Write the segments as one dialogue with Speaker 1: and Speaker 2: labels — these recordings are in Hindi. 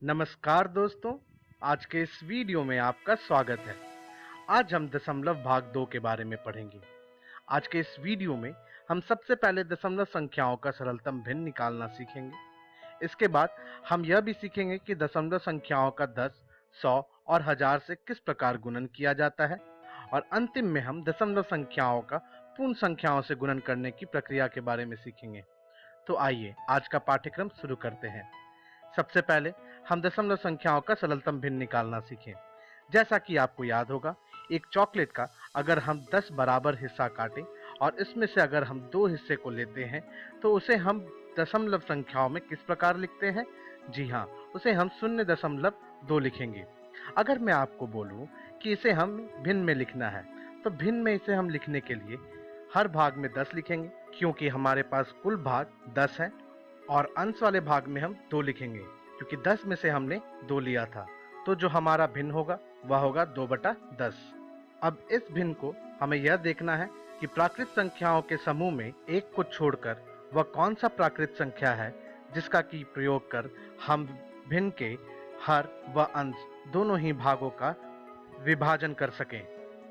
Speaker 1: नमस्कार दोस्तों, आज के इस वीडियो में आपका स्वागत है। आज हम दशमलव भाग 2 के बारे में पढ़ेंगे। आज के इस वीडियो में हम सबसे पहले दशमलव संख्याओं का सरलतम भिन्न निकालना सीखेंगे। इसके बाद हम यह भी सीखेंगे कि दशमलव संख्याओं का 10, 100 और 1000 से किस प्रकार गुणन किया जाता है और अंतिम में हम दशमलव संख्याओं का पूर्ण संख्याओं से गुणन करने की प्रक्रिया के बारे में सीखेंगे। तो आइए आज का पाठ्यक्रम शुरू करते हैं। सबसे पहले हम दशमलव संख्याओं का सरलतम भिन्न निकालना सीखें। जैसा कि आपको याद होगा, एक चॉकलेट का अगर हम 10 बराबर हिस्सा काटें और इसमें से अगर हम 2 हिस्से को लेते हैं तो उसे हम दशमलव संख्याओं में किस प्रकार लिखते हैं? जी हाँ, उसे हम 0.2 लिखेंगे। अगर मैं आपको बोलूं कि इसे हम भिन्न में लिखना है तो भिन्न में इसे हम लिखने के लिए हर भाग में 10 लिखेंगे, क्योंकि हमारे पास कुल भाग 10 है, और अंश वाले भाग में हम 2 लिखेंगे क्योंकि 10 में से हमने 2 लिया था। तो जो हमारा भिन्न होगा वह होगा 2/10। अब इस भिन्न को हमें यह देखना है कि प्राकृत संख्याओं के समूह में एक को छोड़कर वह कौन सा प्राकृत संख्या है जिसका की प्रयोग कर हम भिन्न के हर व अंश दोनों ही भागों का विभाजन कर सकें।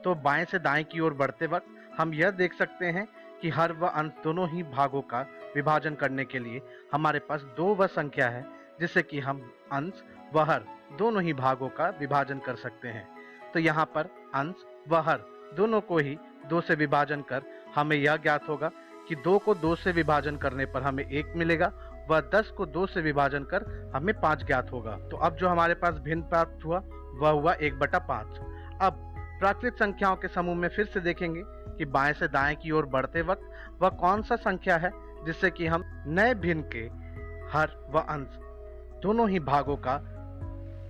Speaker 1: तो बाएं से दाएं की ओर बढ़ते वक्त हम यह देख सकते हैं कि हर व अंश दोनों ही भागों का विभाजन करने के लिए हमारे पास 2 वह संख्या है जिससे कि हम अंश व हर दोनों ही भागों का विभाजन कर सकते हैं। तो यहाँ पर अंश व हर दोनों को ही 2 से विभाजन कर हमें यह ज्ञात होगा कि 2 को 2 से विभाजन करने पर हमें 1 मिलेगा, वह 10 को 2 से विभाजन कर हमें 5 ज्ञात होगा। तो अब जो हमारे पास भिन्न प्राप्त हुआ वह हुआ 1/5। अब प्राकृत संख्याओं के समूह में फिर से देखेंगे कि बाएं से दाएं की ओर बढ़ते वक्त वह कौन सा संख्या है जिससे कि हम नए भिन्न के हर व अंश दोनों ही भागों का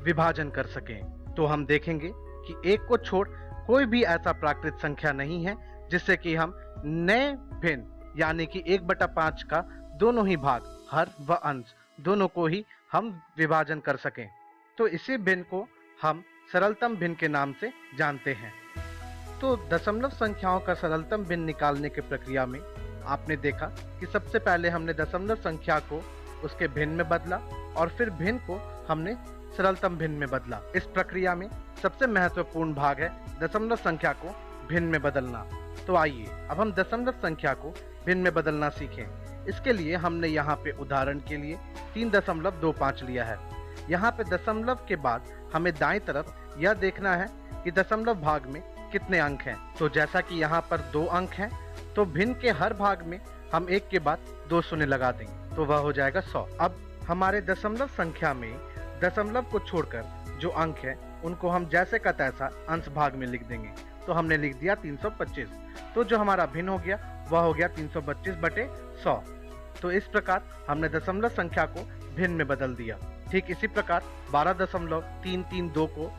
Speaker 1: विभाजन कर सकें। तो हम देखेंगे कि 1 को छोड़ कोई भी ऐसा प्राकृत संख्या नहीं है जिससे कि हम नए भिन्न यानी कि 1/5 का दोनों ही भाग हर व अंश दोनों को ही हम विभाजन कर सकें। तो इसी भिन्न को हम सरलतम भिन्न के नाम से जानते हैं। तो दशमलव संख्याओं का सरलतम भिन्न निकालने की प्रक्रिया में आपने देखा कि सबसे पहले हमने दशमलव संख्या को उसके भिन्न में बदला और फिर भिन्न को हमने सरलतम भिन्न में बदला। इस प्रक्रिया में सबसे महत्वपूर्ण भाग है दशमलव संख्या को भिन्न में बदलना। तो आइए अब हम दशमलव संख्या को भिन्न में बदलना सीखें। इसके लिए हमने यहाँ पे उदाहरण के लिए 3.25 लिया है। यहाँ पे दशमलव के बाद हमें दाईं तरफ यह देखना है कि दशमलव भाग में कितने अंक हैं। तो जैसा कि यहाँ पर 2 अंक हैं, तो भिन्न के हर भाग में हम 1 के बाद 2 शून्य लगा देंगे, तो वह हो जाएगा 100। अब हमारे दशमलव संख्या में दशमलव को छोड़कर जो अंक है उनको हम जैसे का तैसा अंश भाग में लिख देंगे। तो हमने लिख दिया 325। तो जो हमारा भिन्न हो गया वह हो गया 325/100। तो इस प्रकार हमने दशमलव संख्या को भिन्न में बदल दिया। ठीक इसी प्रकार 12.332 को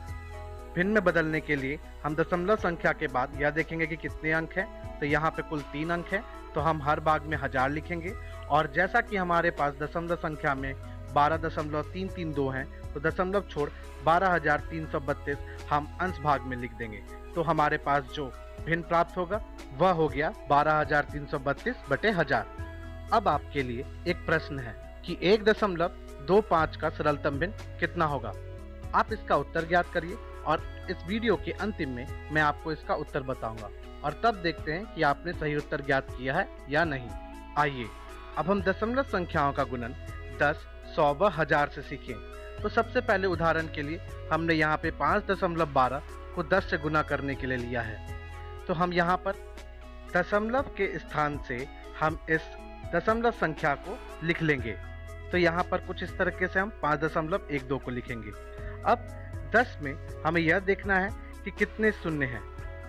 Speaker 1: भिन्न में बदलने के लिए हम दशमलव संख्या के बाद यह देखेंगे कि कितने अंक हैं। तो यहाँ पे कुल 3 अंक हैं, तो हम हर भाग में 1000 लिखेंगे। और जैसा कि हमारे पास दशमलव संख्या में 12.332 हैं, तो दशमलव छोड़ 12,332 हम अंश भाग में लिख देंगे। तो हमारे पास जो भिन्न प्राप्त होगा वह हो गया 12,332/1000। अब आपके लिए एक प्रश्न है कि 1.25 का सरलतम भिन्न कितना होगा। आप इसका उत्तर ज्ञात करिए और इस वीडियो के अंतिम में मैं आपको इसका उत्तर बताऊंगा और तब देखते हैं कि आपने सही उत्तर ज्ञात किया है या नहीं। आइए अब हम दशमलव संख्याओं का गुणन 10, 100 व 1000 से सीखें। तो सबसे पहले उदाहरण के लिए हमने यहाँ पे 5.12 को 10 से गुना करने के लिए लिया है। तो हम यहाँ पर दशमलव के स्थान से हम इस दशमलव संख्या को लिख लेंगे। तो यहाँ पर कुछ इस तरीके से हम 5.12 को लिखेंगे। अब 10 में हमें यह देखना है कि कितने शून्य हैं।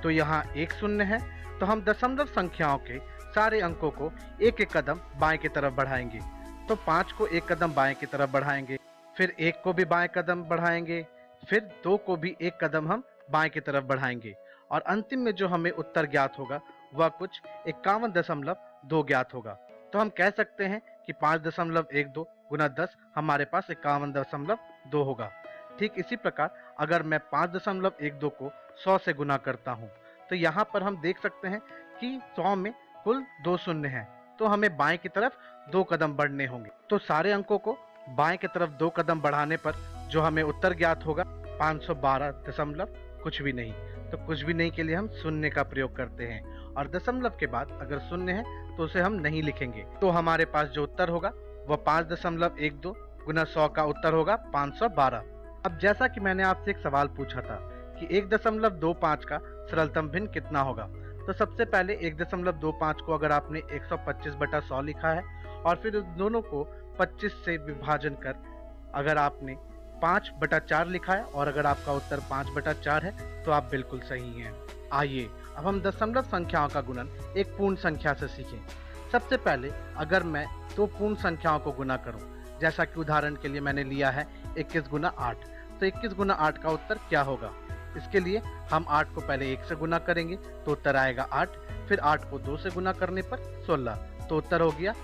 Speaker 1: तो यहाँ 1 शून्य है, तो हम दशमलव संख्याओं के सारे अंकों को एक एक कदम बाएं की तरफ बढ़ाएंगे। तो 5 को एक कदम बाएं की तरफ बढ़ाएंगे, फिर 1 को भी बाएं कदम बढ़ाएंगे, फिर 2 को भी एक कदम हम बाएं की तरफ बढ़ाएंगे और अंतिम में जो हमें उत्तर ज्ञात होगा वह कुछ 51.2 ज्ञात होगा। तो हम कह सकते हैं कि 5.12 गुना 10 हमारे पास 51.2 होगा। ठीक इसी प्रकार अगर मैं 5.12 को 100 से गुना करता हूँ, तो यहाँ पर हम देख सकते हैं कि 100 में कुल 2 शून्य हैं, तो हमें बाएं की तरफ 2 कदम बढ़ने होंगे। तो सारे अंकों को बाएं की तरफ 2 कदम बढ़ाने पर जो हमें उत्तर ज्ञात होगा 512 दशमलव कुछ भी नहीं। तो कुछ भी नहीं के लिए हम शून्य का प्रयोग करते हैं, और दशमलव के बाद अगर शून्य है तो उसे हम नहीं लिखेंगे। तो हमारे पास जो उत्तर होगा वह 5.12 गुना 100 का उत्तर होगा 512। अब जैसा कि मैंने आपसे एक सवाल पूछा था कि 1.25 का सरलतम भिन्न कितना होगा, तो सबसे पहले 1.25 को अगर आपने 125/100 लिखा है और फिर उस दोनों को 25 से विभाजन कर अगर आपने 5/4 लिखा है और अगर आपका उत्तर 5/4 है तो आप बिल्कुल सही हैं। आइए अब हम दशमलव संख्याओं का गुणन एक पूर्ण संख्या से सीखें। सबसे पहले अगर मैं दो पूर्ण संख्याओं को गुना करूं, जैसा कि उदाहरण के लिए मैंने लिया है 21 गुना 8, तो 21 गुना 8 का उत्तर क्या होगा? इसके लिए हम 8 को पहले 1 से गुना करेंगे तो उत्तर आएगा 8, फिर 8 को 2 से गुना करने पर 16, तो उत्तर हो गया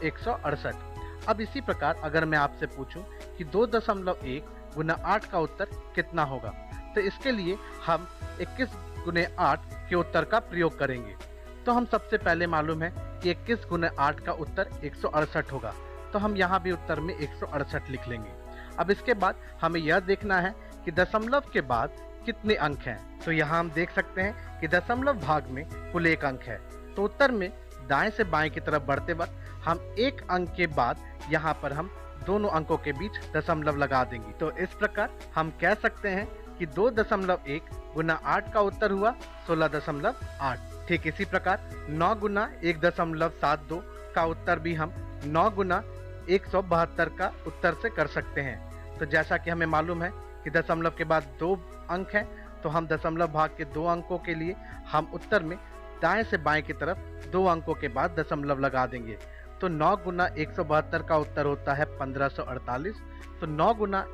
Speaker 1: 168। अब इसी प्रकार अगर मैं आपसे पूछूं कि 2.1 गुना 8 का उत्तर कितना होगा, तो इसके लिए हम 21 गुने 8 के उत्तर का प्रयोग करेंगे। तो हम सबसे पहले मालूम है कि 21 गुना 8 का उत्तर 168 होगा, तो हम यहाँ भी उत्तर में 168 लिख लेंगे। अब इसके बाद हमें यह देखना है कि दशमलव के बाद कितने अंक हैं। तो यहाँ हम देख सकते हैं कि दशमलव भाग में कुल 1 अंक है, तो उत्तर में दाएं से बाएं की तरफ बढ़ते वक्त हम 1 अंक के बाद यहाँ पर हम दोनों अंकों के बीच दशमलव लगा देंगे। तो इस प्रकार हम कह सकते हैं कि 2.1 गुना 8 का उत्तर हुआ 16.8। ठीक इसी प्रकार 9 गुना 1.72 का उत्तर भी हम 9 गुना 172 का उत्तर से कर सकते हैं। तो जैसा कि हमें मालूम है कि दशमलव के बाद 2 अंक हैं, तो हम दशमलव भाग के 2 अंकों के लिए हम उत्तर में दाएं से बाएं की तरफ 2 अंकों के बाद दशमलव लगा देंगे। तो 9 गुना 172 का उत्तर होता है 1548। तो 9 गुना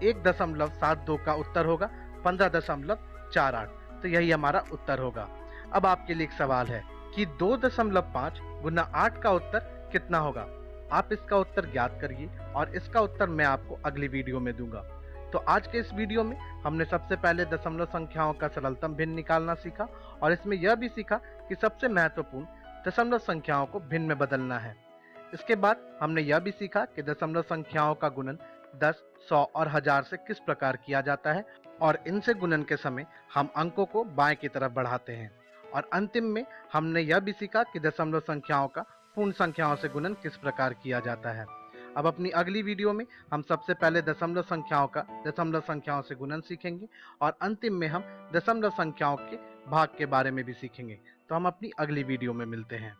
Speaker 1: 1.72 का उत्तर होगा 15.48। तो यही हमारा उत्तर होगा। अब आपके लिए एक सवाल है कि 2.5 गुना 8 का उत्तर कितना होगा। आप इसका उत्तर ज्ञात करिए और इसका उत्तर मैं आपको अगली वीडियो में दूंगा। तो आज के इस वीडियो में हमने सबसे पहले दशमलव संख्याओं का सरलतम भिन्न निकालना सीखा, और इसमें यह भी सीखा कि सबसे महत्वपूर्ण दशमलव संख्याओं को भिन्न में बदलना है। इसके बाद हमने यह भी सीखा कि दशमलव संख्याओं का गुणन 10, 100 और 1000 से किस प्रकार किया जाता है, और इनसे गुणन के समय हम अंकों को बाएं की तरफ बढ़ाते हैं। और अंतिम में हमने यह भी सीखा कि दशमलव संख्याओं का पूर्ण संख्याओं से गुणन किस प्रकार किया जाता है। अब अपनी अगली वीडियो में हम सबसे पहले दशमलव संख्याओं का दशमलव संख्याओं से गुणन सीखेंगे, और अंतिम में हम दशमलव संख्याओं के भाग के बारे में भी सीखेंगे। तो हम अपनी अगली वीडियो में मिलते हैं।